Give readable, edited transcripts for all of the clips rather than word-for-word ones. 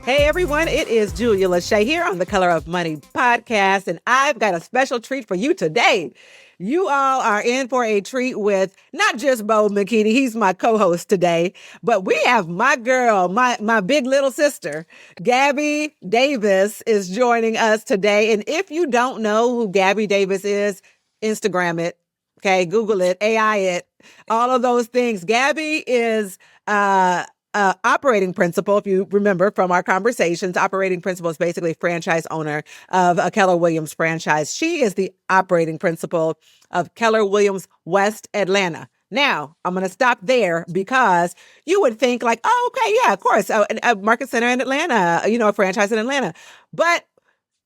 Hey everyone, it is Julia Lashay here on the Color of Money podcast, and I've got a special treat for you today. You all are in for a treat with not just Bo Menkiti, he's my co-host today, but we have my girl, my big little sister, Gabby Davis is joining us today. And if you don't know who Gabby Davis is, Instagram it, okay, Google it, AI it, all of those things. Gabby is operating principal, if you remember from our conversations. Operating principal is basically franchise owner of a Keller Williams franchise. She is the operating principal of Keller Williams West Atlanta. Now, I'm going to stop there because you would think like, oh, okay, yeah, of course, a market center in Atlanta, a franchise in Atlanta. But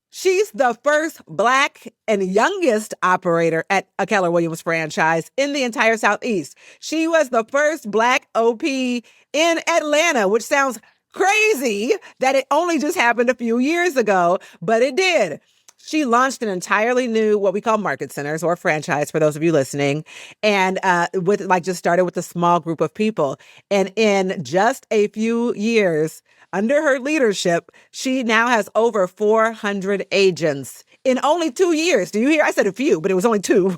she's the first Black and youngest operator at a Keller Williams franchise in the entire Southeast. She was the first Black OP in Atlanta, which sounds crazy that it only just happened a few years ago, but it did. She launched an entirely new, what we call market centers or franchise for those of you listening. And just started with a small group of people. And in just a few years, under her leadership, she now has over 400 agents in only 2 years. Do you hear? I said a few, but it was only two.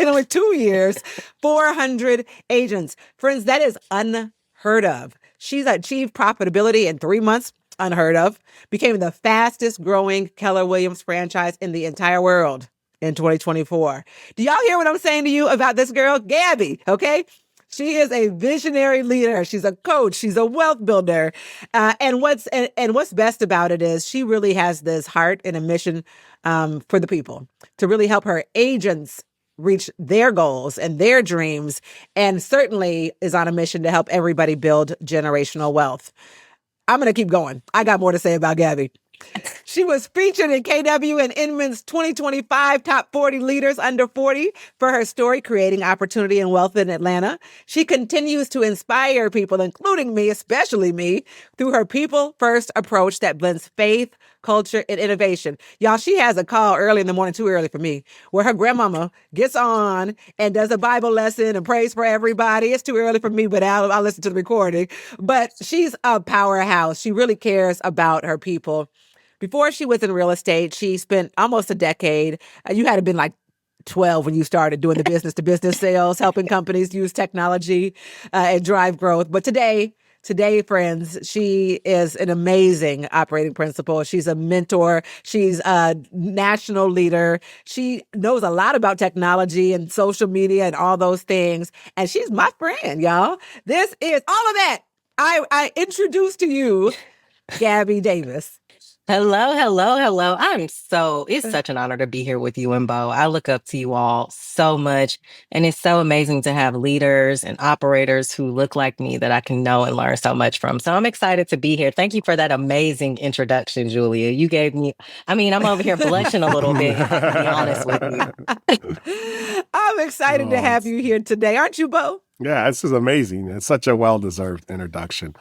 In only 2 years, 400 agents. Friends, that is unheard of. She's achieved profitability in 3 months. Unheard of. Became the fastest growing Keller Williams franchise in the entire world in 2024. Do y'all hear what I'm saying to you about this girl, Gabby? Okay. She is a visionary leader. She's a coach. She's a wealth builder. And what's best about it is she really has this heart and a mission for the people to really help her agents reach their goals and their dreams, and certainly is on a mission to help everybody build generational wealth. I'm going to keep going. I got more to say about Gabby. She was featured in KW and Inman's 2025 Top 40 Leaders Under 40 for her story, Creating Opportunity and Wealth in Atlanta. She continues to inspire people, including me, especially me, through her people-first approach that blends faith, culture, and innovation. Y'all, she has a call early in the morning, too early for me, where her grandmama gets on and does a Bible lesson and prays for everybody. It's too early for me, but I'll listen to the recording. But she's a powerhouse. She really cares about her people. Before she was in real estate, she spent almost a decade. You had to have been like 12 when you started doing the business-to-business sales, helping companies use technology and drive growth. But today, friends, she is an amazing operating principal. She's a mentor. She's a national leader. She knows a lot about technology and social media and all those things. And she's my friend, y'all. This is all of that. I introduce to you Gabby Davis. Hello. It's such an honor to be here with you and Bo. I look up to you all so much, and it's so amazing to have leaders and operators who look like me that I can know and learn so much from. So I'm excited to be here. Thank you for that amazing introduction, Julia. You gave me, I'm over here blushing a little bit, if I can be honest with you. I'm excited to have you here today. Aren't you, Bo? Yeah, this is amazing. It's such a well-deserved introduction.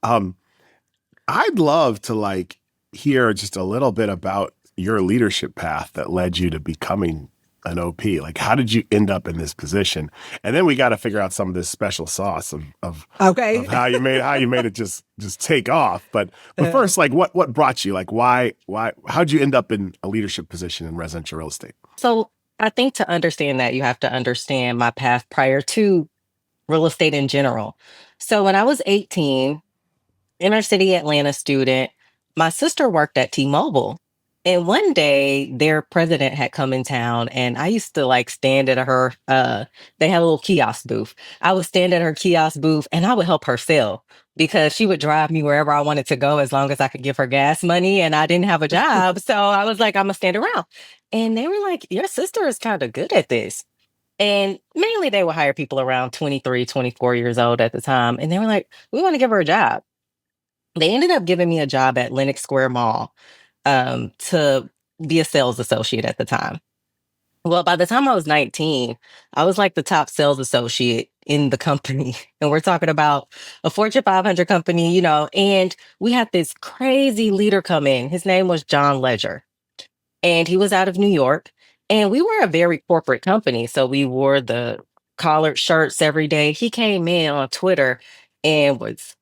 I'd love to hear just a little bit about your leadership path that led you to becoming an OP. Like, how did you end up in this position? And then we got to figure out some of this special sauce of how you made it just take off. But first, what brought you? How'd you end up in a leadership position in residential real estate? So I think to understand that, you have to understand my path prior to real estate in general. So when I was 18, inner city Atlanta student, my sister worked at T-Mobile, and one day their president had come in town, and I used to stand at her, they had a little kiosk booth. I would stand at her kiosk booth and I would help her sell because she would drive me wherever I wanted to go as long as I could give her gas money, and I didn't have a job. So I was like, I'm gonna stand around. And they were like, your sister is kind of good at this. And mainly they would hire people around 23, 24 years old at the time. And they were like, we want to give her a job. They ended up giving me a job at Lenox Square Mall to be a sales associate at the time. Well, by the time I was 19, I was the top sales associate in the company. And we're talking about a Fortune 500 company, and we had this crazy leader come in. His name was John Ledger. And he was out of New York. And we were a very corporate company. So we wore the collared shirts every day. He came in on Twitter and was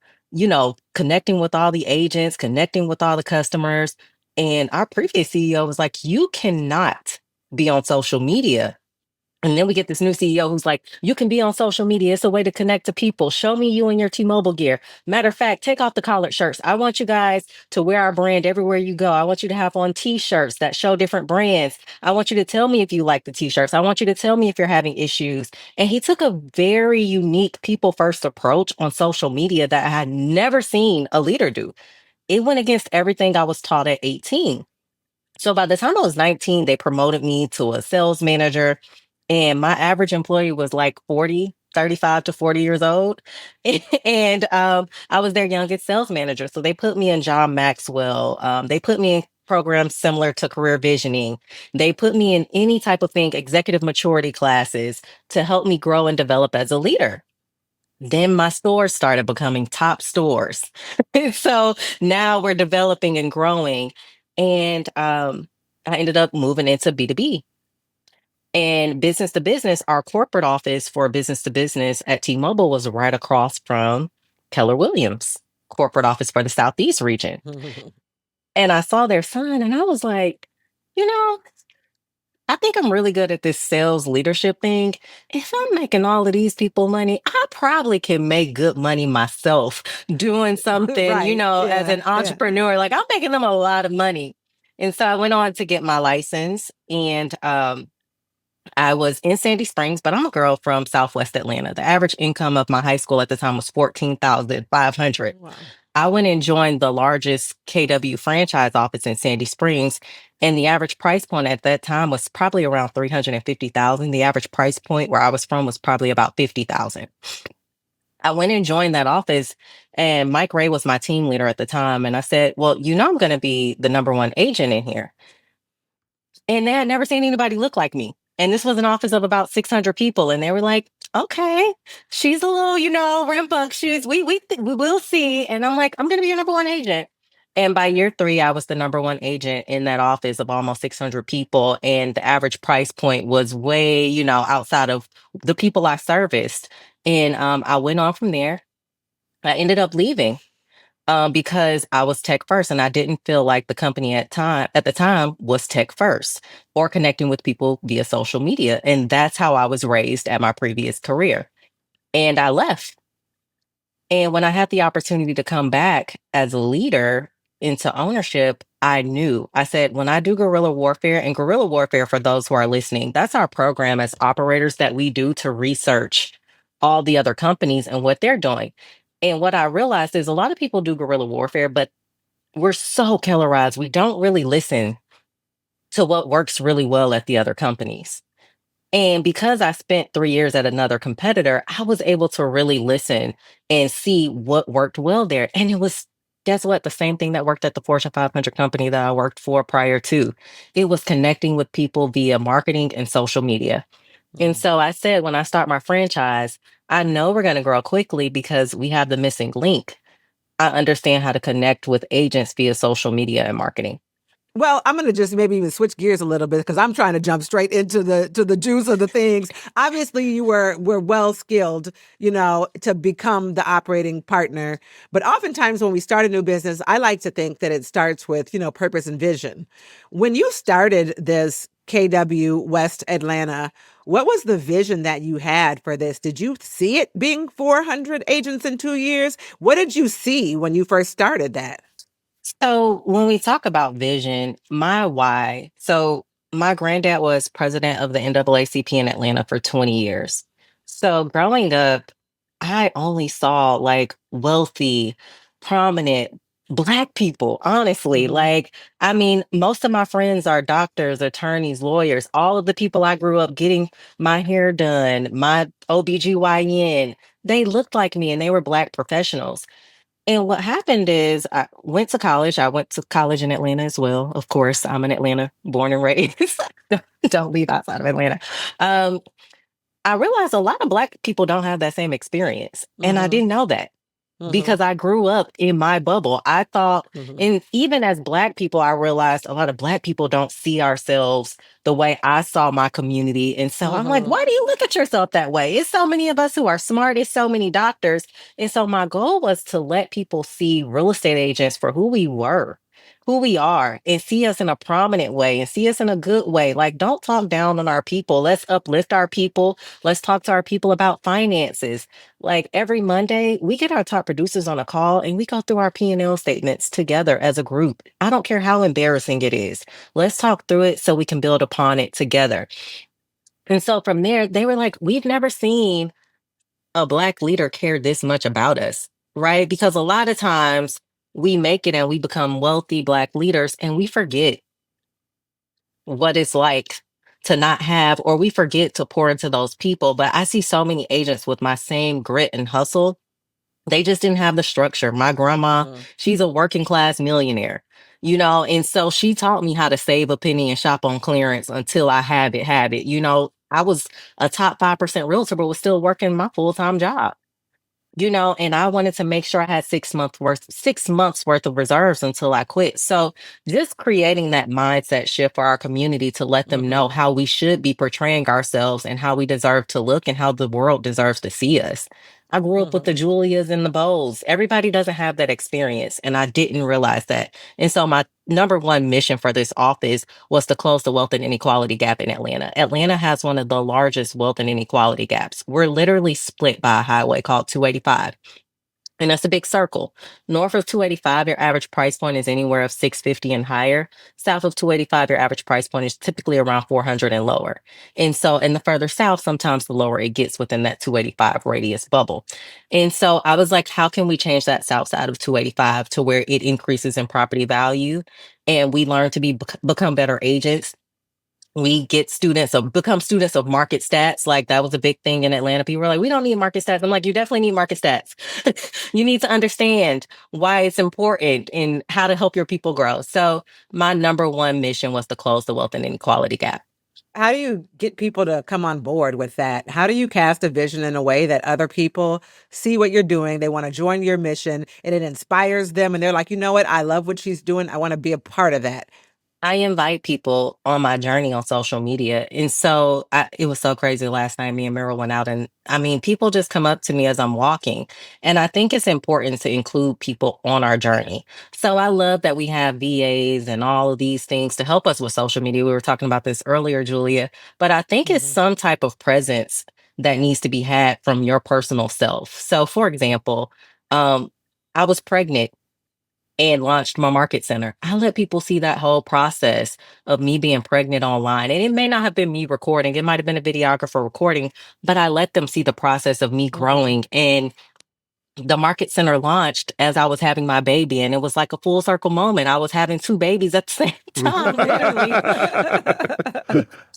connecting with all the agents, connecting with all the customers. And our previous CEO was like, you cannot be on social media. And then we get this new CEO who's like, you can be on social media. It's a way to connect to people. Show me you in your T-Mobile gear. Matter of fact, take off the collared shirts. I want you guys to wear our brand everywhere you go. I want you to have on T-shirts that show different brands. I want you to tell me if you like the T-shirts. I want you to tell me if you're having issues. And he took a very unique people-first approach on social media that I had never seen a leader do. It went against everything I was taught at 18. So by the time I was 19, they promoted me to a sales manager, and my average employee was like 40, 35 to 40 years old. And I was their youngest sales manager. So they put me in John Maxwell. They put me in programs similar to career visioning. They put me in any type of thing, executive maturity classes to help me grow and develop as a leader. Then my stores started becoming top stores. So now we're developing and growing. And I ended up moving into B2B. And business to business, our corporate office for business to business at T-Mobile was right across from Keller Williams, corporate office for the Southeast region. And I saw their sign and I was like, you know, I think I'm really good at this sales leadership thing. If I'm making all of these people money, I probably can make good money myself doing something, Right. as an Yeah. entrepreneur. Like I'm making them a lot of money. And so I went on to get my license and I was in Sandy Springs, but I'm a girl from Southwest Atlanta. The average income of my high school at the time was $14,500. Wow. I went and joined the largest KW franchise office in Sandy Springs, and the average price point at that time was probably around 350,000. The average price point where I was from was probably about 50,000. I went and joined that office, and Mike Ray was my team leader at the time. And I said, well, I'm going to be the number one agent in here. And they had never seen anybody look like me. And this was an office of about 600 people. And they were like, okay, she's a little, rambunctious. We will see. And I'm like, I'm going to be your number one agent. And by year 3, I was the number one agent in that office of almost 600 people. And the average price point was way, outside of the people I serviced. And I went on from there. I ended up leaving because I was tech first, and I didn't feel like the company at the time was tech first or connecting with people via social media. And that's how I was raised at my previous career. And I left. And when I had the opportunity to come back as a leader into ownership, I said, when I do guerrilla warfare, and guerrilla warfare, for those who are listening, that's our program as operators that we do to research all the other companies and what they're doing. And what I realized is a lot of people do guerrilla warfare, but we're so Kellerized. We don't really listen to what works really well at the other companies. And because I spent 3 years at another competitor, I was able to really listen and see what worked well there. And it was, guess what? The same thing that worked at the Fortune 500 company that I worked for prior to. It was connecting with people via marketing and social media. And so I said, when I start my franchise, I know we're going to grow quickly because we have the missing link. I understand how to connect with agents via social media and marketing. Well, I'm going to just maybe even switch gears a little bit because I'm trying to jump straight into the juice of the things. Obviously, you were well skilled, to become the operating partner. But oftentimes when we start a new business, I like to think that it starts with, purpose and vision. When you started this KW West Atlanta, what was the vision that you had for this? Did you see it being 400 agents in 2 years? What did you see when you first started that? So when we talk about vision, my why. So my granddad was president of the NAACP in Atlanta for 20 years. So growing up, I only saw like wealthy, prominent Black people, honestly. Like, I mean, most of my friends are doctors, attorneys, lawyers, all of the people I grew up getting my hair done, my OBGYN, they looked like me and they were Black professionals. And what happened is I went to college. I went to college in Atlanta as well. Of course, I'm in Atlanta, born and raised. Don't leave outside of Atlanta. I realized a lot of Black people don't have that same experience. And I didn't know that. because I grew up in my bubble. I thought, Mhm. and even as Black people, I realized a lot of Black people don't see ourselves the way I saw my community. And so I'm like, Mhm. why do you look at yourself that way? It's so many of us who are smart, it's so many doctors. And so my goal was to let people see real estate agents for who we were, who we are, and see us in a prominent way and see us in a good way. Like, don't talk down on our people. Let's uplift our people. Let's talk to our people about finances. Like every Monday, we get our top producers on a call and we go through our P&L statements together as a group. I don't care how embarrassing it is. Let's talk through it so we can build upon it together. And so from there, they were like, we've never seen a Black leader care this much about us, right? Because a lot of times we make it and we become wealthy Black leaders and we forget what it's like to not have, or we forget to pour into those people. But I see so many agents with my same grit and hustle. They just didn't have the structure. My grandma, Mhm. she's a working class millionaire, you know, and so she taught me how to save a penny and shop on clearance until I have it. You know, I was a top 5% realtor, but was still working my full-time job. You know, and I wanted to make sure I had 6 months worth of reserves until I quit. So just creating that mindset shift for our community to let them know Mhm. how we should be portraying ourselves and how we deserve to look and how the world deserves to see us. I grew up with the Mhm. Julias and the Bowes. Everybody doesn't have that experience, and I didn't realize that. And so my number one mission for this office was to close the wealth and inequality gap in Atlanta. Atlanta has one of the largest wealth and inequality gaps. We're literally split by a highway called 285. And that's a big circle. North of 285, your average price point is anywhere of 650 and higher. South of 285, your average price point is typically around 400 and lower. And so, and the further south, sometimes the lower it gets within that 285 radius bubble. And so I was like, how can we change that south side of 285 to where it increases in property value and we learn to become better agents? We get become students of market stats. Like that was a big thing in Atlanta. People were like, we don't need market stats. I'm like, you definitely need market stats. You need to understand why it's important and how to help your people grow. So my number one mission was to close the wealth and inequality gap. How do you get people to come on board with that? How do you cast a vision in a way that other people see what you're doing? They want to join your mission and it inspires them. And they're like, you know what? I love what she's doing. I want to be a part of that. I invite people on my journey on social media. And so it was so crazy last night. Me and Meryl went out, and I mean, people just come up to me as I'm walking. And I think it's important to include people on our journey. So I love that we have VAs and all of these things to help us with social media. We were talking about this earlier, Julia, but I think it's Mhm. some type of presence that needs to be had from your personal self. So, for example, um, I was pregnant and launched my market center. I let people see that whole process of me being pregnant online. And it may not have been me recording, it might have been a videographer recording, but I let them see the process of me Mhm. growing. And the market center launched as I was having my baby, and it was like a full circle moment. I was having two babies at the same time, literally.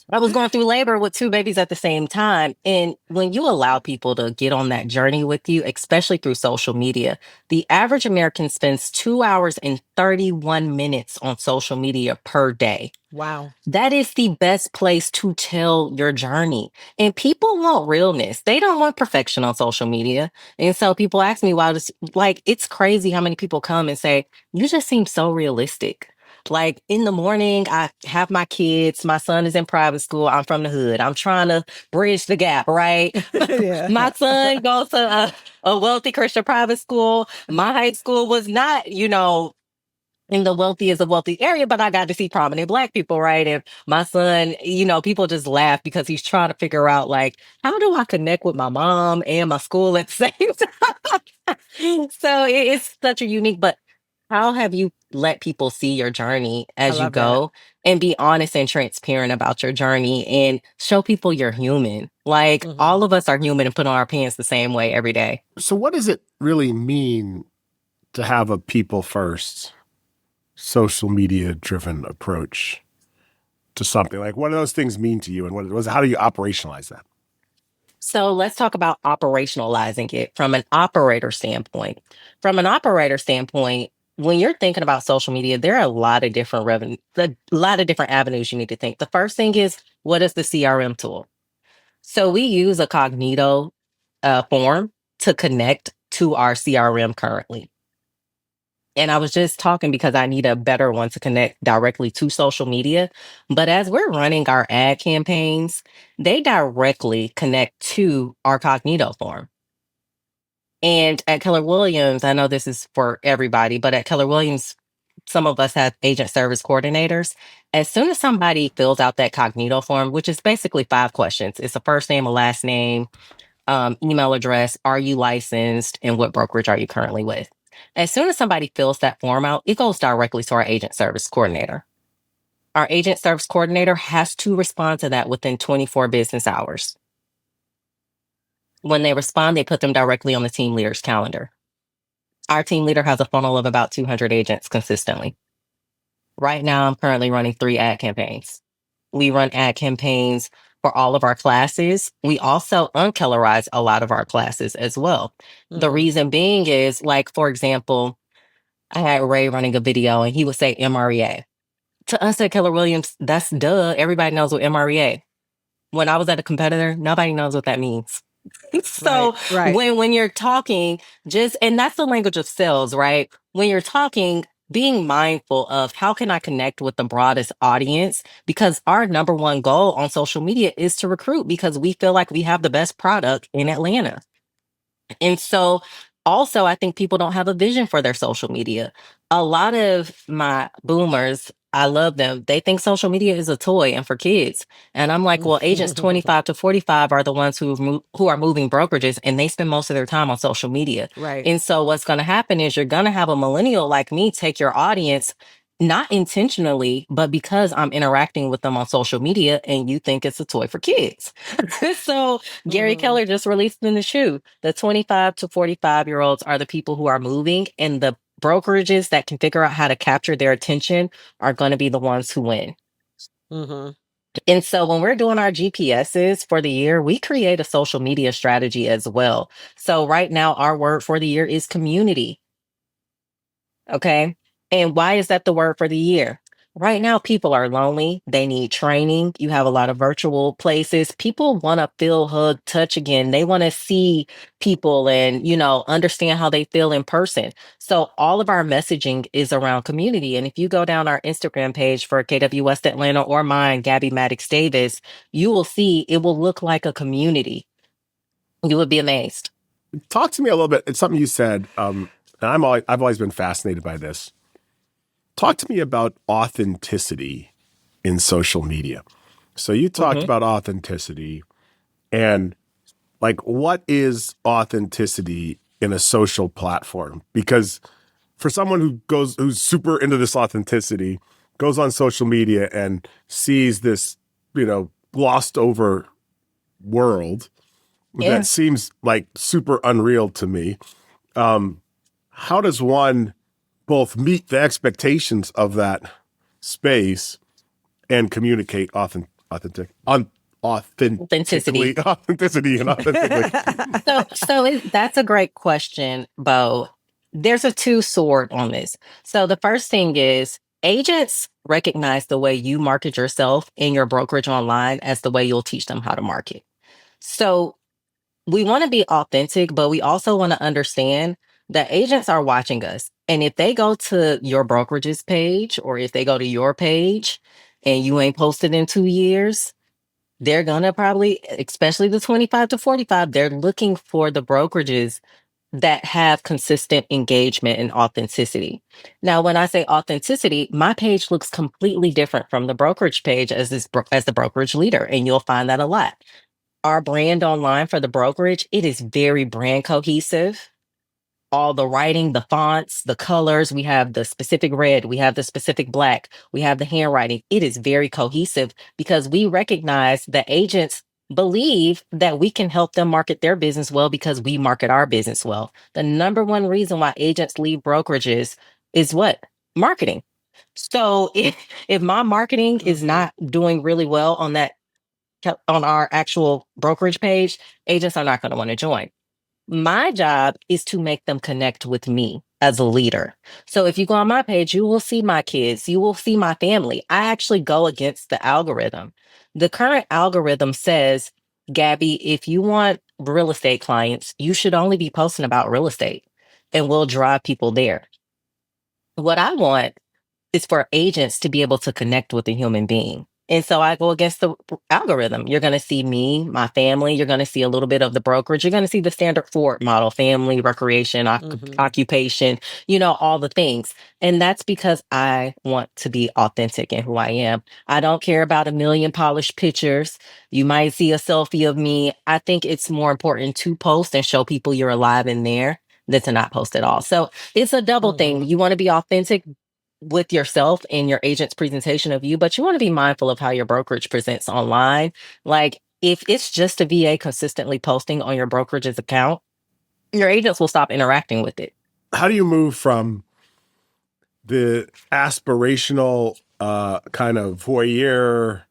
I was going through labor with two babies at the same time. And when you allow people to get on that journey with you, especially through social media, the average American spends 2 hours and 31 minutes on social media per day. Wow. That is the best place to tell your journey. And people want realness. They don't want perfection on social media. And so people ask me why this, like, it's crazy how many people come and say, you just seem so realistic. Like in the morning, I have my kids. My son is in private school. I'm from the hood. I'm trying to bridge the gap, right? Yeah. My son goes to a wealthy Christian private school. My high school was not, in the wealthiest of wealthy area, but I got to see prominent Black people, right? And my son, people just laugh because he's trying to figure out, like, how do I connect with my mom and my school at the same time? So it's such a unique, but how have you let people see your journey I as you love that. go and be honest and transparent about your journey and show people you're human? Like Mhm. all of us are human and put on our pants the same way every day. So what does it really mean to have a people first, social media driven approach to something? Like what do those things mean to you, and how do you operationalize that? So let's talk about operationalizing it from an operator standpoint. From an operator standpoint, when you're thinking about social media, there are a lot of different a lot of different avenues you need to think. The first thing is, what is the CRM tool? So we use a Cognito form to connect to our CRM currently. And I was just talking because I need a better one to connect directly to social media. But as we're running our ad campaigns, they directly connect to our Cognito form. And at Keller Williams, I know this is for everybody, but at Keller Williams, some of us have agent service coordinators. As soon as somebody fills out that Cognito form, which is basically 5 questions, it's a first name, a last name, email address, are you licensed, and what brokerage are you currently with? As soon as somebody fills that form out, it goes directly to our agent service coordinator. Our agent service coordinator has to respond to that within 24 business hours. When they respond, they put them directly on the team leader's calendar. Our team leader has a funnel of about 200 agents consistently. Right now, I'm currently running 3 ad campaigns. We run ad campaigns for all of our classes. We also unkellerize a lot of our classes as well. The reason being is, like, for example, I had Ray running a video and he would say MREA. To us at Keller Williams, that's duh. Everybody knows what MREA. When I was at a competitor, nobody knows what that means. So right. when you're talking, and that's the language of sales, right? When you're talking, being mindful of how can I connect with the broadest audience, because our number one goal on social media is to recruit, because we feel like we have the best product in Atlanta. And so also, I think people don't have a vision for their social media. A lot of my boomers, I love them. They think social media is a toy and for kids. And I'm like, well, agents 25 to 45 are the ones who are moving brokerages, and they spend most of their time on social media. Right. And so what's going to happen is you're going to have a millennial like me take your audience, not intentionally, but because I'm interacting with them on social media, and you think it's a toy for kids. So Gary Keller just released in the shoe, the 25 to 45-year-olds are the people who are moving, and the brokerages that can figure out how to capture their attention are going to be the ones who win. And so when we're doing our GPSs for the year, we create a social media strategy as well. So right now, our word for the year is community. Okay. And why is that the word for the year? Right now, people are lonely. They need training. You have a lot of virtual places. People want to feel, hug, touch again. They want to see people and, understand how they feel in person. So all of our messaging is around community. And if you go down our Instagram page for KW West Atlanta or mine, Gabby Davis, you will see it will look like a community. You would be amazed. Talk to me a little bit. It's something you said, and I've always been fascinated by this. Talk to me about authenticity in social media. So you talked about authenticity, and like, what is authenticity in a social platform? Because for someone who's super into this authenticity, goes on social media and sees this, glossed over world that seems like super unreal to me. How does one both meet the expectations of that space and communicate authenticity and authentically? That's a great question, Bo. There's a two-sword on this. So the first thing is, agents recognize the way you market yourself in your brokerage online as the way you'll teach them how to market. So we want to be authentic, but we also want to understand that agents are watching us. And if they go to your brokerage's page, or if they go to your page and you ain't posted in 2 years, they're going to probably, especially the 25 to 45, they're looking for the brokerages that have consistent engagement and authenticity. Now, when I say authenticity, my page looks completely different from the brokerage page as the brokerage leader, and you'll find that a lot. Our brand online for the brokerage, it is very brand cohesive. All the writing, the fonts, the colors, we have the specific red, we have the specific black, we have the handwriting. It is very cohesive because we recognize that agents believe that we can help them market their business well because we market our business well. The number one reason why agents leave brokerages is what? Marketing. So if my marketing is not doing really well on our actual brokerage page, agents are not going to want to join. My job is to make them connect with me as a leader. So if you go on my page, you will see my kids, you will see my family. I actually go against the algorithm. The current algorithm says Gabby, if you want real estate clients, you should only be posting about real estate and we'll drive people there. What I want is for agents to be able to connect with a human being. And so I go against the algorithm. You're going to see me, my family. You're going to see a little bit of the brokerage. You're going to see the standard Ford model, family, recreation, occupation, all the things. And that's because I want to be authentic in who I am. I don't care about a million polished pictures. You might see a selfie of me. I think it's more important to post and show people you're alive in there than to not post at all. So it's a double thing. You want to be authentic with yourself and your agent's presentation of you, but you want to be mindful of how your brokerage presents online. Like if it's just a VA consistently posting on your brokerage's account, your agents will stop interacting with it. How do you move from the aspirational kind of voyeur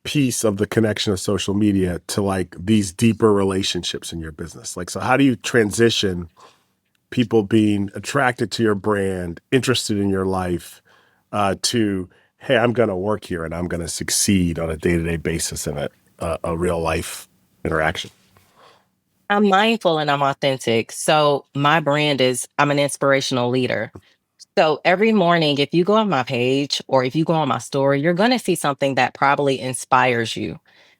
piece of the connection of social media to like these deeper relationships in your business? Like, so how do you transition people being attracted to your brand, interested in your life, to, hey, I'm going to work here and I'm going to succeed on a day-to-day basis in a real life interaction? I'm mindful and I'm authentic. So my brand is I'm an inspirational leader. So every morning, if you go on my page or if you go on my story, you're going to see something that probably inspires you.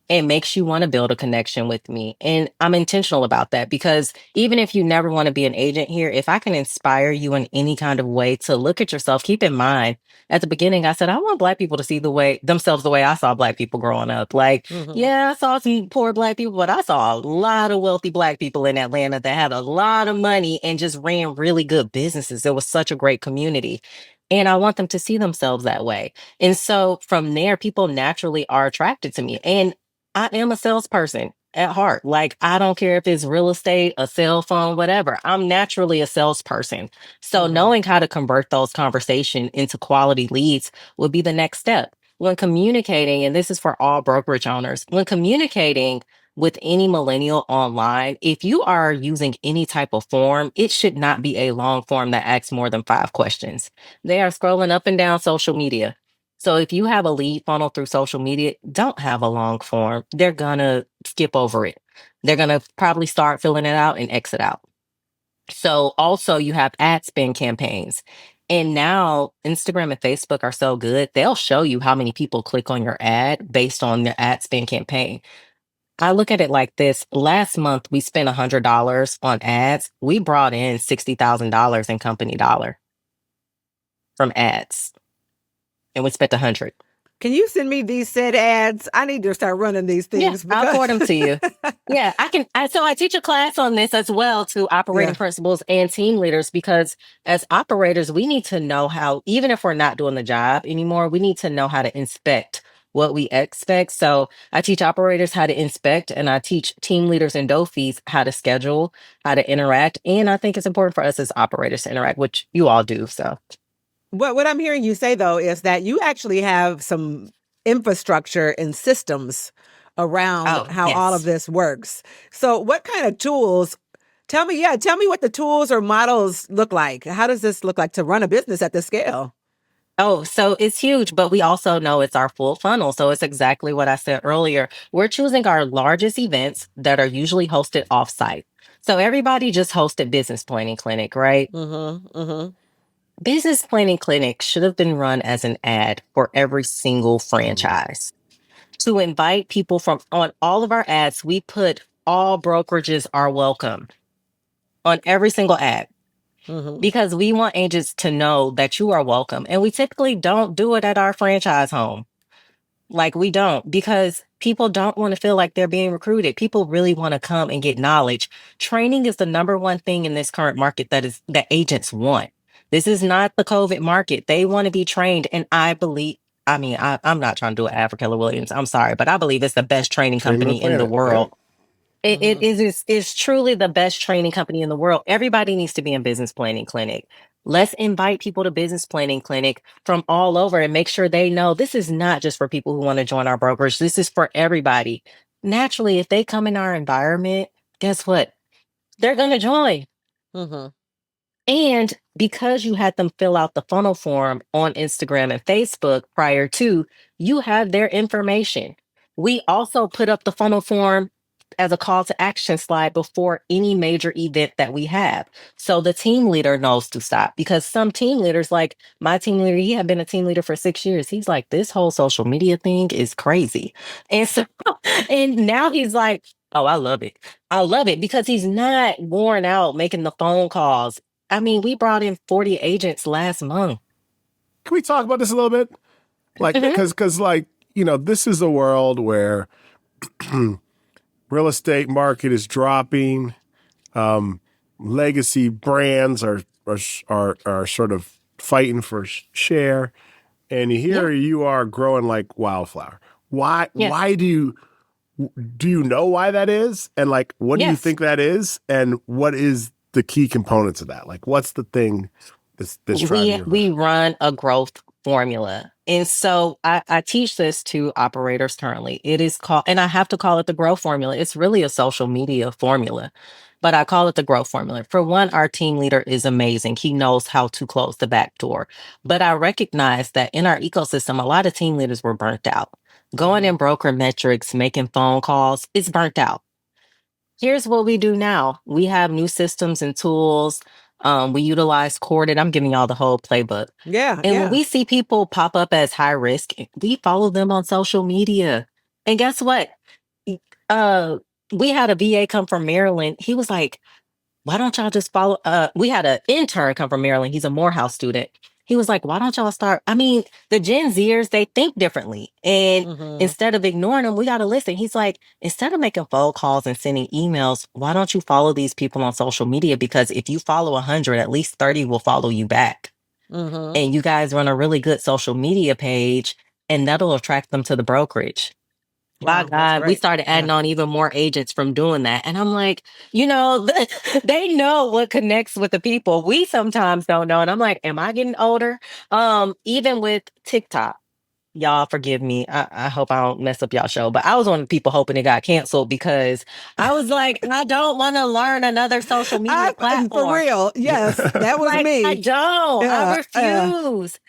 It makes you want to build a connection with me. And I'm intentional about that because even if you never want to be an agent here, if I can inspire you in any kind of way to look at yourself, keep in mind, at the beginning, I said, I want Black people to see themselves the way I saw Black people growing up. Like, yeah, I saw some poor Black people, but I saw a lot of wealthy Black people in Atlanta that had a lot of money and just ran really good businesses. It was such a great community. And I want them to see themselves that way. And so from there, people naturally are attracted to me. And I am a salesperson at heart. Like, I don't care if it's real estate, a cell phone, whatever. I'm naturally a salesperson. So knowing how to convert those conversations into quality leads would be the next step. When communicating, and this is for all brokerage owners, when communicating with any millennial online, if you are using any type of form, it should not be a long form that asks more than 5 questions. They are scrolling up and down social media. So if you have a lead funnel through social media, don't have a long form. They're gonna skip over it. They're gonna probably start filling it out and exit out. So also you have ad spend campaigns. And now Instagram and Facebook are so good, they'll show you how many people click on your ad based on the ad spend campaign. I look at it like this. Last month, we spent $100 on ads. We brought in $60,000 in company dollar from ads. And we spent 100. Can you send me these said ads? I need to start running these things. Yeah, I'll forward them to you. Yeah, I can. So I teach a class on this as well to operating principals and team leaders, because as operators, we need to know how, even if we're not doing the job anymore, we need to know how to inspect what we expect. So I teach operators how to inspect, and I teach team leaders and DOFIs how to schedule, how to interact. And I think it's important for us as operators to interact, which you all do. So what I'm hearing you say, though, is that you actually have some infrastructure and systems around how all of this works. So what kind of tools? Tell me what the tools or models look like. How does this look like to run a business at this scale? Oh, so it's huge, but we also know it's our full funnel. So it's exactly what I said earlier. We're choosing our largest events that are usually hosted offsite. So everybody just hosted business planning clinic, right? Business planning clinic should have been run as an ad for every single franchise. To invite people from on all of our ads, we put all brokerages are welcome on every single ad. Because we want agents to know that you are welcome. And we typically don't do it at our franchise home. Like, we don't, because people don't want to feel like they're being recruited. People really want to come and get knowledge. Training is the number one thing in this current market that agents want. This is not the COVID market. They want to be trained. And I believe, I'm not trying to do an ad for Keller Williams. I'm sorry, but I believe it's the best training company in the world. It is truly the best training company in the world. Everybody needs to be in business planning clinic. Let's invite people to business planning clinic from all over and make sure they know this is not just for people who want to join our brokerage. This is for everybody. Naturally, if they come in our environment, guess what? They're going to join. And because you had them fill out the funnel form on Instagram and Facebook prior to, you have their information. We also put up the funnel form as a call to action slide before any major event that we have. So the team leader knows to stop, because some team leaders, like my team leader, he had been a team leader for 6 years. He's like, this whole social media thing is crazy. And so, and now he's like, oh, I love it. I love it because he's not worn out making the phone calls. I mean, we brought in 40 agents last month. Can we talk about this a little bit? Like, because like, this is a world where real estate market is dropping. Legacy brands are sort of fighting for share, and here you are growing like wildflower. Why? Yes. Why do you know why that is? And like, what do you think that is? And what is the key components of that? Like, what's the thing that's driving you? We run a growth formula. And so I teach this to operators currently. It is called, and I have to call it the growth formula. It's really a social media formula, but I call it the growth formula. For one, our team leader is amazing. He knows how to close the back door. But I recognize that in our ecosystem, a lot of team leaders were burnt out. Going in broker metrics, making phone calls, it's burnt out. Here's what we do now. We have new systems and tools. We utilize Corded. I'm giving y'all the whole playbook. Yeah. And when we see people pop up as high risk, we follow them on social media. And guess what? We had a VA come from Maryland. He was like, why don't y'all just follow? We had an intern come from Maryland. He's a Morehouse student. He was like, why don't y'all start? I mean, the Gen Zers, they think differently. And instead of ignoring them, we got to listen. He's like, instead of making phone calls and sending emails, why don't you follow these people on social media? Because if you follow 100, at least 30 will follow you back. And you guys run a really good social media page, and that'll attract them to the brokerage. By God, we started adding on even more agents from doing that. And I'm like, they know what connects with the people. We sometimes don't know. And I'm like, am I getting older? Even with TikTok, y'all forgive me. I hope I don't mess up y'all show, but I was one of the people hoping it got canceled because I was like, I don't want to learn another social media platform. For real. Yes, that was me. I don't. I refuse.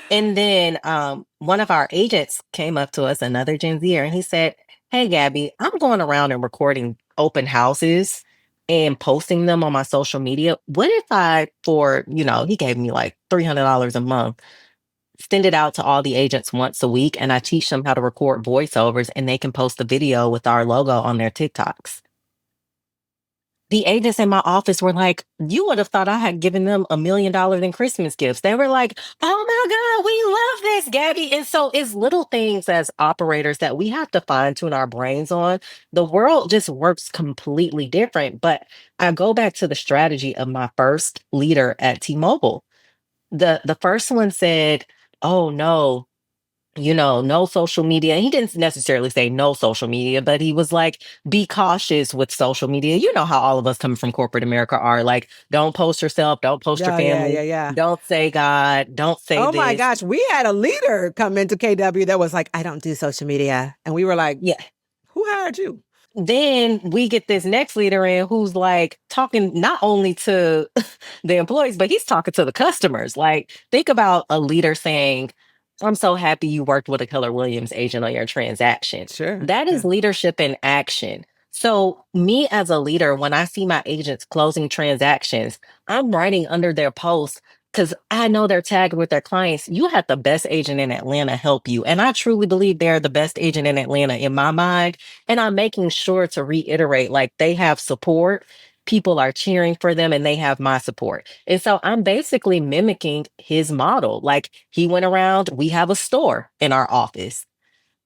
And then one of our agents came up to us, another Gen Zer, and he said, hey, Gabby, I'm going around and recording open houses and posting them on my social media. What if he gave me like $300 a month, send it out to all the agents once a week, and I teach them how to record voiceovers, and they can post a video with our logo on their TikToks. The agents in my office were like, you would have thought I had given them $1 million in Christmas gifts. They were like, oh my God, we love this, Gabby. And so it's little things as operators that we have to fine tune our brains on. The world just works completely different. But I go back to the strategy of my first leader at T-Mobile. The first one said, oh no, no social media. He didn't necessarily say no social media, but he was like, be cautious with social media. You know how all of us coming from corporate America are like, don't post yourself, don't post your family, don't say God, don't say oh this. My gosh, we had a leader come into KW that was like, I don't do social media. And we were like, yeah, who hired you? Then we get this next leader in who's like talking not only to the employees, but he's talking to the customers. Like, think about a leader saying, I'm so happy you worked with a Keller Williams agent on your transaction. Sure. That is leadership in action. So me as a leader, when I see my agents closing transactions, I'm writing under their posts because I know they're tagged with their clients. You had the best agent in Atlanta help you. And I truly believe they're the best agent in Atlanta in my mind. And I'm making sure to reiterate, like, they have support. People are cheering for them and they have my support. And so I'm basically mimicking his model. Like, he went around, we have a store in our office.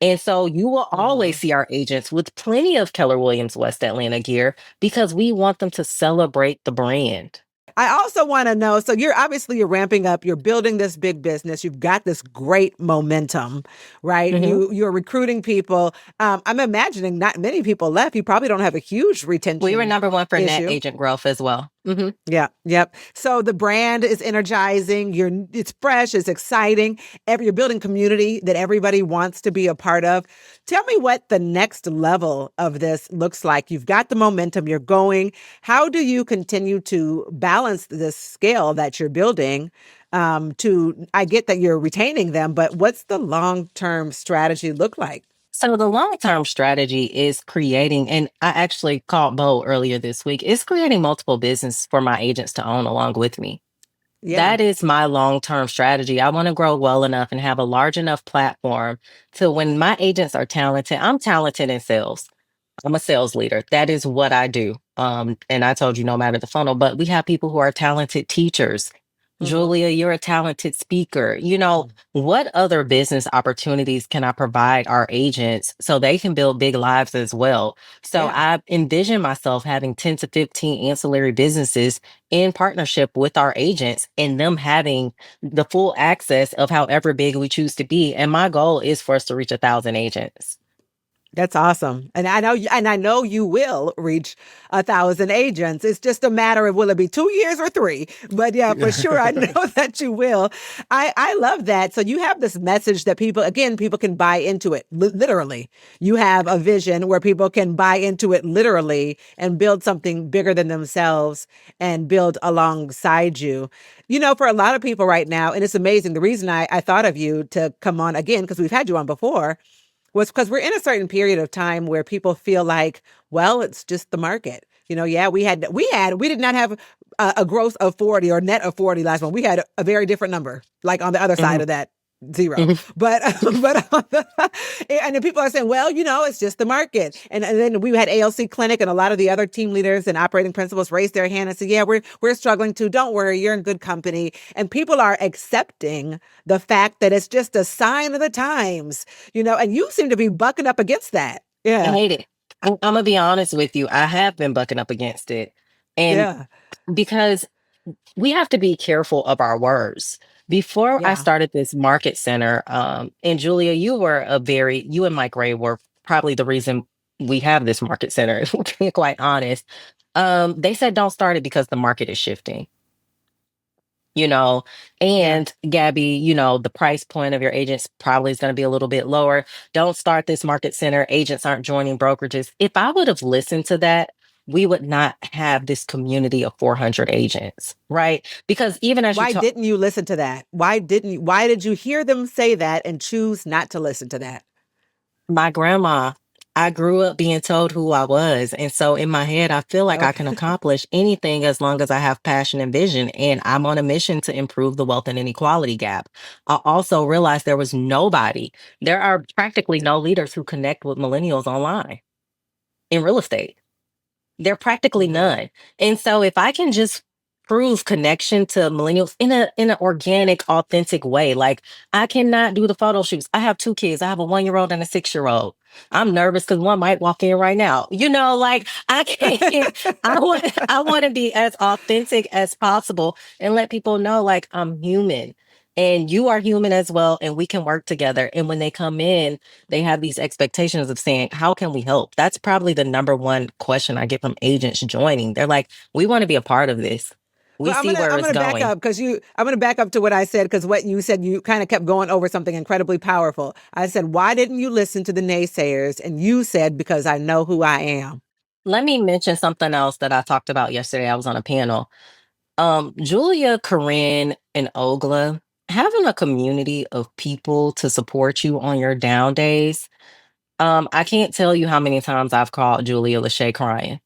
And so you will always see our agents with plenty of Keller Williams West Atlanta gear because we want them to celebrate the brand. I also want to know, so you're ramping up, you're building this big business, you've got this great momentum, right? You're recruiting people. I'm imagining not many people left. You probably don't have a huge retention. We were number one for net agent growth as well. Yeah. Yep. So the brand is energizing. It's fresh. It's exciting. You're building community that everybody wants to be a part of. Tell me what the next level of this looks like. You've got the momentum. You're going. How do you continue to balance this scale that you're building? I get that you're retaining them, but what's the long-term strategy look like? So the long-term strategy is creating, and I actually called Bo earlier this week, is creating multiple business for my agents to own along with me. Yeah. That is my long-term strategy. I want to grow well enough and have a large enough platform to when my agents are talented, I'm talented in sales. I'm a sales leader. That is what I do. And I told you no matter the funnel, but we have people who are talented teachers. Mm-hmm. Julia, you're a talented speaker. What other business opportunities can I provide our agents so they can build big lives as well? So Yeah. I envision myself having 10 to 15 ancillary businesses in partnership with our agents and them having the full access of however big we choose to be. And my goal is for us to reach 1,000 agents. That's awesome. And I know you will reach 1,000 agents. It's just a matter of will it be 2 years or three? But yeah, for sure. I know that you will. I love that. So you have this message that people can buy into it literally. You have a vision where people can buy into it literally and build something bigger than themselves and build alongside you. For a lot of people right now, and it's amazing. The reason I thought of you to come on again, because we've had you on before, was because we're in a certain period of time where people feel like, well, it's just the market. Yeah, we did not have a gross of 40 or net of 40 last month. We had a very different number, like on the other side Mhm. of that zero. Mhm. But and then people are saying, well, it's just the market. And then we had ALC Clinic, and a lot of the other team leaders and operating principals raised their hand and said, yeah, we're struggling too. Don't worry, you're in good company. And people are accepting the fact that it's just a sign of the times, and you seem to be bucking up against that. I Yeah. hate it. I'm gonna be honest with you. I have been bucking up against it. And Yeah. because we have to be careful of our words. Before I Yeah. started this market center, and Julia, you and Mike Ray were probably the reason we have this market center, to be quite honest. They said don't start it because the market is shifting. you know Yeah. and Gabby, the price point of your agents probably is going to be a little bit lower. Don't start this market center. Agents aren't joining brokerages. If I would have listened to that, we would not have this community of 400 agents, right? Because even as you Why talk, didn't you listen to that? Why did you hear them say that and choose not to listen to that? my grandma, I grew up being told who I was. And so in my head, I feel like I can Okay. accomplish anything as long as I have passion and vision. And I'm on a mission to improve the wealth and inequality gap. I also realized there are practically no leaders who connect with millennials online in real estate. They're practically Mhm. none. And so if I can just prove connection to millennials in an organic, authentic way, like I cannot do the photo shoots. I have two kids. I have a 1-year-old and a 6-year-old. I'm nervous because one might walk in right now. Like I can't. I want to be as authentic as possible and let people know like I'm human. And you are human as well, and we can work together. And when they come in, they have these expectations of saying, how can we help? That's probably the number one question I get from agents joining. They're like, we want to be a part of this. We Well, see where I'm it's gonna back going. up I'm gonna back up to what I said, because what you said, you kind of kept going over something incredibly powerful. I said, why didn't you listen to the naysayers? And you said, because I know who I am. Let me mention something else that I talked about yesterday. I was on a panel. Julia, Corinne, and Ogla, having a community of people to support you on your down days. I can't tell you how many times I've called Julia Lashay crying.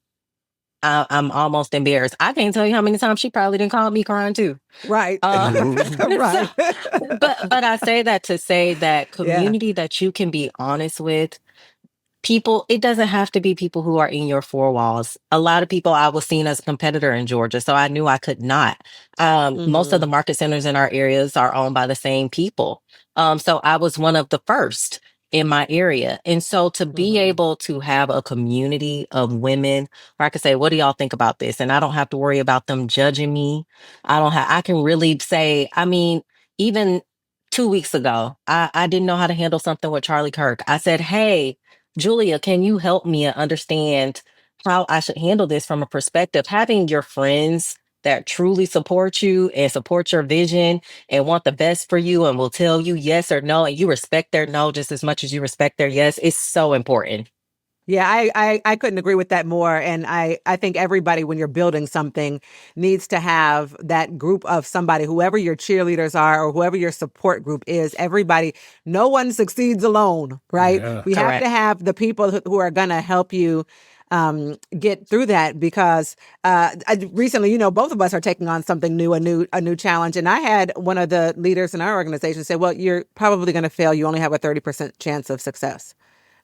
I'm almost embarrassed. I can't tell you how many times she probably didn't call me crying too. Right. Uh, so, Right. but I say that to say that Yeah. community that you can be honest with, people, it doesn't have to be people who are in your four walls. A lot of people I was seen as a competitor in Georgia, so I knew I could not. Most of the Hmm. market centers in our areas are owned by the same people. So I was one of the first in my area. And so to be Hmm. able to have a community of women where I could say, what do y'all think about this? And I don't have to worry about them judging me. I can really say, I mean, even 2 weeks ago, I didn't know how to handle something with Charlie Kirk. I said, hey, Julia, can you help me understand how I should handle this from a perspective. Having your friends that truly support you and support your vision and want the best for you and will tell you yes or no, and you respect their no just as much as you respect their yes, is so important. Yeah, I couldn't agree with that more. And I think everybody, when you're building something, needs to have that group of somebody, whoever your cheerleaders are or whoever your support group is. Everybody, no one succeeds alone, right? Yeah. We have to Correct. have the people who are going to help you get through that, because recently, both of us are taking on something new, a new challenge. And I had one of the leaders in our organization say, well, you're probably going to fail. You only have a 30% chance of success.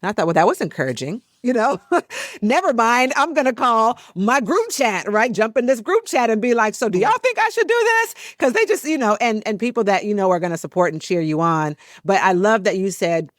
And I thought, well, that was encouraging. Never mind. I'm going to call my group chat, right? Jump in this group chat and be like, so do y'all think I should do this? Because they just, and people that, are going to support and cheer you on. But I love that you said,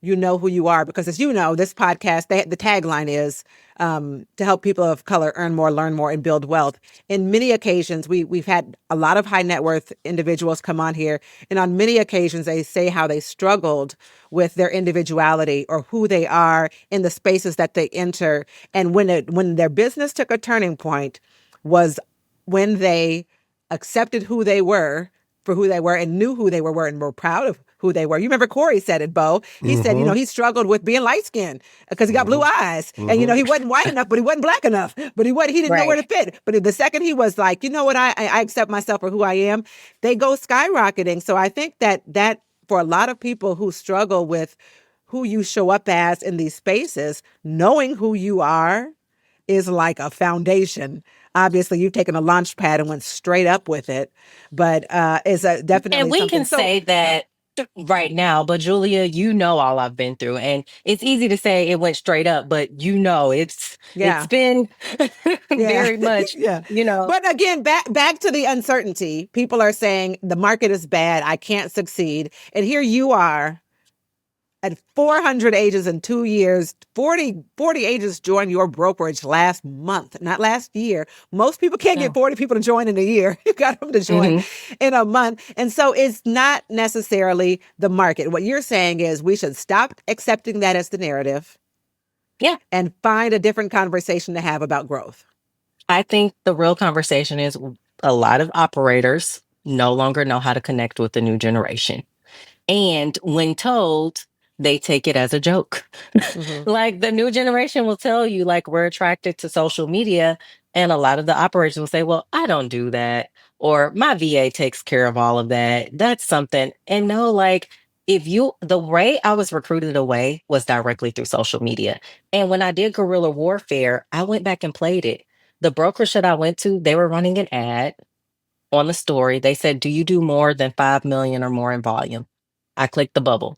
you know who you are, because as you know, this podcast, the tagline is to help people of color earn more, learn more, and build wealth. In many occasions, we've had a lot of high net worth individuals come on here, and on many occasions, they say how they struggled with their individuality or who they are in the spaces that they enter, and when their business took a turning point was when they accepted who they were for who they were and knew who they were and were proud of who they were. You remember Corey said it, Bo. He said, Mm-hmm. he struggled with being light skinned because he got blue eyes. And, he wasn't white enough, but he wasn't black enough. But he didn't know where to Right. fit. But the second he was like, you know what, I accept myself for who I am, they go skyrocketing. So I think that for a lot of people who struggle with who you show up as in these spaces, knowing who you are is like a foundation. Obviously, you've taken a launch pad and went straight up with it, but it's And definitely we something. can So, say that right now, but Julia, you know all I've been through. And it's easy to say it went straight up, but it's yeah, been yeah, very much, yeah. you know. But again, back to the uncertainty. People are saying the market is bad. I can't succeed, and here you are at 400 agents in 2 years. 40 agents joined your brokerage last month, not last year. Most people can't get No. 40 people to join in a year. You got them to join Hmm. in a month. And so it's not necessarily the market. What you're saying is we should stop accepting that as the narrative Yeah. and find a different conversation to have about growth. I think the real conversation is a lot of operators no longer know how to connect with the new generation. And when told, they take it as a joke. Mm-hmm. Like the new generation will tell you, like, we're attracted to social media. And a lot of the operators will say, well, I don't do that. Or my VA takes care of all of that. That's something. And no, like, the way I was recruited away was directly through social media. And when I did guerrilla warfare, I went back and played it. The brokerage that I went to, they were running an ad on the story. They said, do you do more than 5 million or more in volume? I clicked the bubble.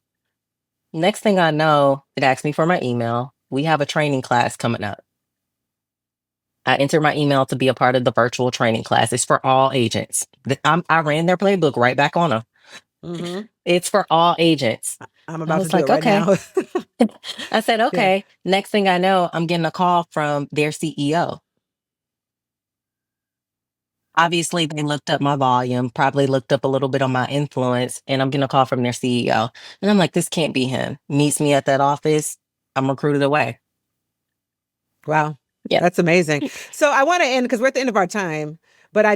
Next thing I know, it asked me for my email. We have a training class coming up. I entered my email to be a part of the virtual training class. It's for all agents. I ran their playbook right back on them. Mm-hmm. It's for all agents. I'm I about to was do it like, right okay. now. I said, Yeah. okay. Next thing I know, I'm getting a call from their CEO. Obviously, they looked up my volume, probably looked up a little bit on my influence, and I'm getting a call from their CEO. And I'm like, this can't be him. Meets me at that office. I'm recruited away. Wow. Yeah. That's amazing. So I want to end because we're at the end of our time, but I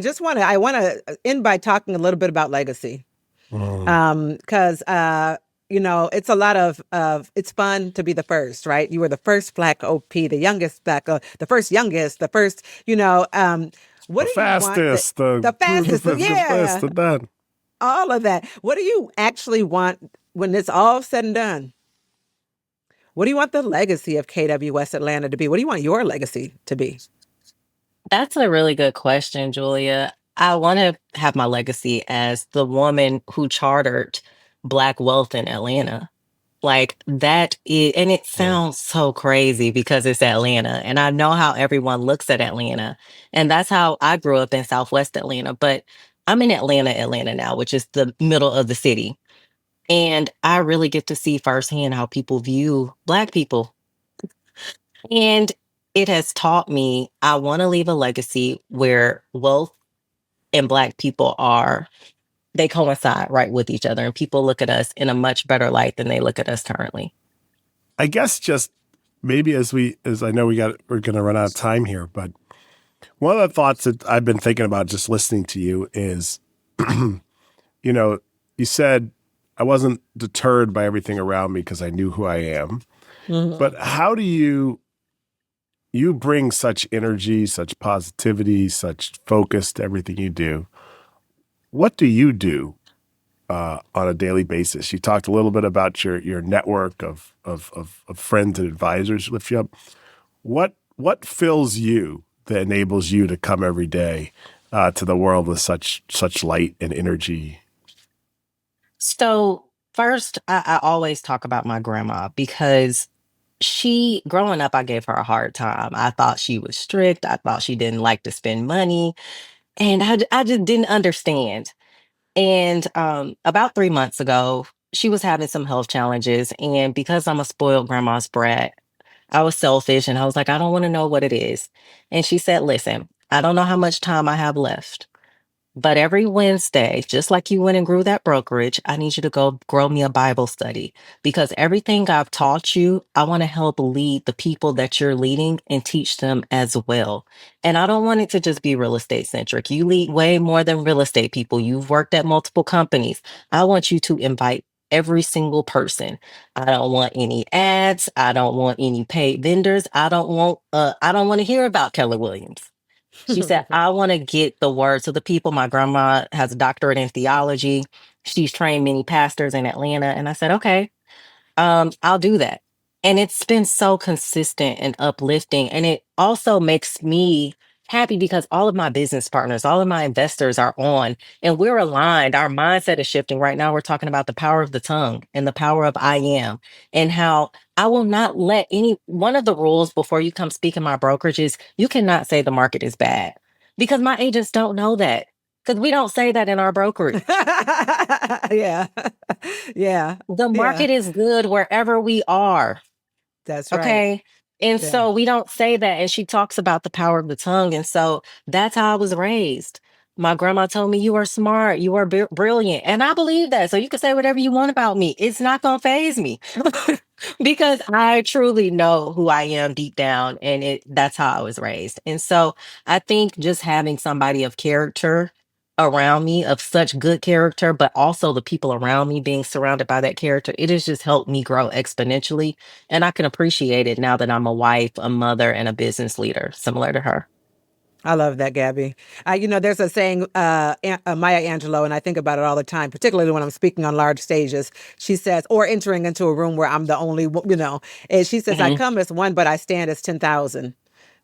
want to end by talking a little bit about legacy. Because it's a lot of it's fun to be the first, right? You were the first Black OP, the youngest Black, the first youngest, the first, what The do you want? fastest, The fastest, the best, yeah, and done. all of that. What do you actually want when it's all said and done? What do you want the legacy of KWS Atlanta to be? What do you want your legacy to be? That's a really good question, Julia. I want to have my legacy as the woman who chartered Black wealth in Atlanta. Like that is, and it Mm. sounds so crazy because it's Atlanta, and I know how everyone looks at Atlanta, and that's how I grew up in Southwest Atlanta. But I'm in Atlanta now, which is the middle of the city, and I really get to see firsthand how people view Black people. And it has taught me I want to leave a legacy where wealth and Black people they coincide right with each other, and people look at us in a much better light than they look at us currently. I guess just maybe as I know we're going to run out of time here, but one of the thoughts that I've been thinking about just listening to you is, you said I wasn't deterred by everything around me because I knew who I am. Mhm. But how do you bring such energy, such positivity, such focus to everything you do? What do you do on a daily basis? You talked a little bit about your network of friends and advisors lift you up. What fills you that enables you to come every day to the world with such light and energy? So first, I always talk about my grandma because growing up, I gave her a hard time. I thought she was strict. I thought she didn't like to spend money. And I just didn't understand. And about 3 months ago, she was having some health challenges. And because I'm a spoiled grandma's brat, I was selfish and I was like, I don't want to know what it is. And she said, listen, I don't know how much time I have left. But every Wednesday, just like you went and grew that brokerage, I need you to go grow me a Bible study because everything I've taught you, I want to help lead the people that you're leading and teach them as well. And I don't want it to just be real estate centric. You lead way more than real estate people. You've worked at multiple companies. I want you to invite every single person. I don't want any ads. I don't want any paid vendors. I don't want to hear about Keller Williams. She said, I want to get the word to the people. My grandma has a doctorate in theology. She's trained many pastors in Atlanta. And I said, okay, I'll do that. And it's been so consistent and uplifting. And it also makes me happy because all of my business partners, all of my investors are on and we're aligned. Our mindset is shifting. Right now, we're talking about the power of the tongue and the power of I am and how I will not let one of the rules before you come speak in my brokerage is you cannot say the market is bad because my agents don't know that because we don't say that in our brokerage. Yeah. Yeah. The market is good wherever we are. That's right. Okay. And Yeah. so we don't say that. And she talks about the power of the tongue. And so that's how I was raised. My grandma told me, you are smart, you are brilliant. And I believe that. So you can say whatever you want about me. It's not going to faze me because I truly know who I am deep down. And that's how I was raised. And so I think just having somebody of character around me, of such good character, but also the people around me being surrounded by that character, it has just helped me grow exponentially. And I can appreciate it now that I'm a wife, a mother, and a business leader, similar to her. I love that, Gabby. There's a saying, Maya Angelou, and I think about it all the time, particularly when I'm speaking on large stages. She says, or entering into a room where I'm the only, and she says, I come as one, but I stand as 10,000.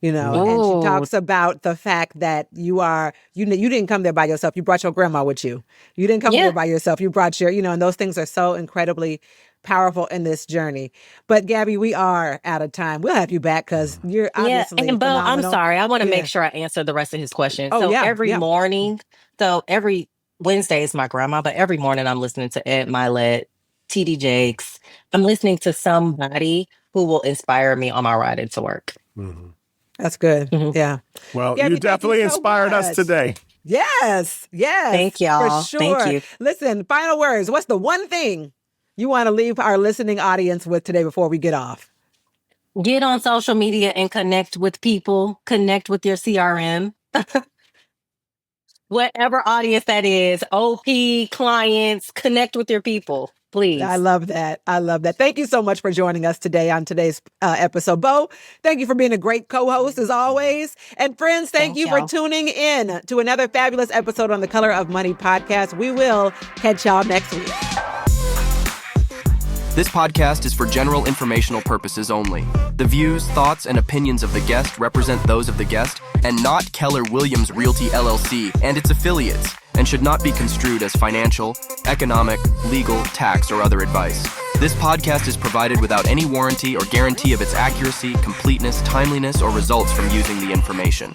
And she talks about the fact that you didn't come there by yourself. You brought your grandma with you. You didn't come there by yourself. You brought and those things are so incredibly powerful in this journey. But Gabby, we are out of time. We'll have you back because you're obviously and Bo, I'm phenomenal. sorry. I want to make sure I answer the rest of his question. Oh, so yeah, every yeah. morning, every Wednesday is my grandma, but every morning I'm listening to Ed Milet, TD Jakes. I'm listening to somebody who will inspire me on my ride into work. Mm-hmm. That's good. Mm-hmm. Yeah. Well, Gabby, you definitely inspired us today. Yes. Thank y'all. For sure. Thank you. Listen, final words. What's the one thing you want to leave our listening audience with today before we get off? Get on social media and connect with people. Connect with your CRM. Whatever audience that is, OP, clients, connect with your people, please. I love that. Thank you so much for joining us today on today's episode. Bo, thank you for being a great co-host as always. And friends, thank you for tuning in to another fabulous episode on the Color of Money podcast. We will catch y'all next week. This podcast is for general informational purposes only. The views, thoughts, and opinions of the guest represent those of the guest and not Keller Williams Realty LLC and its affiliates, and should not be construed as financial, economic, legal, tax, or other advice. This podcast is provided without any warranty or guarantee of its accuracy, completeness, timeliness, or results from using the information.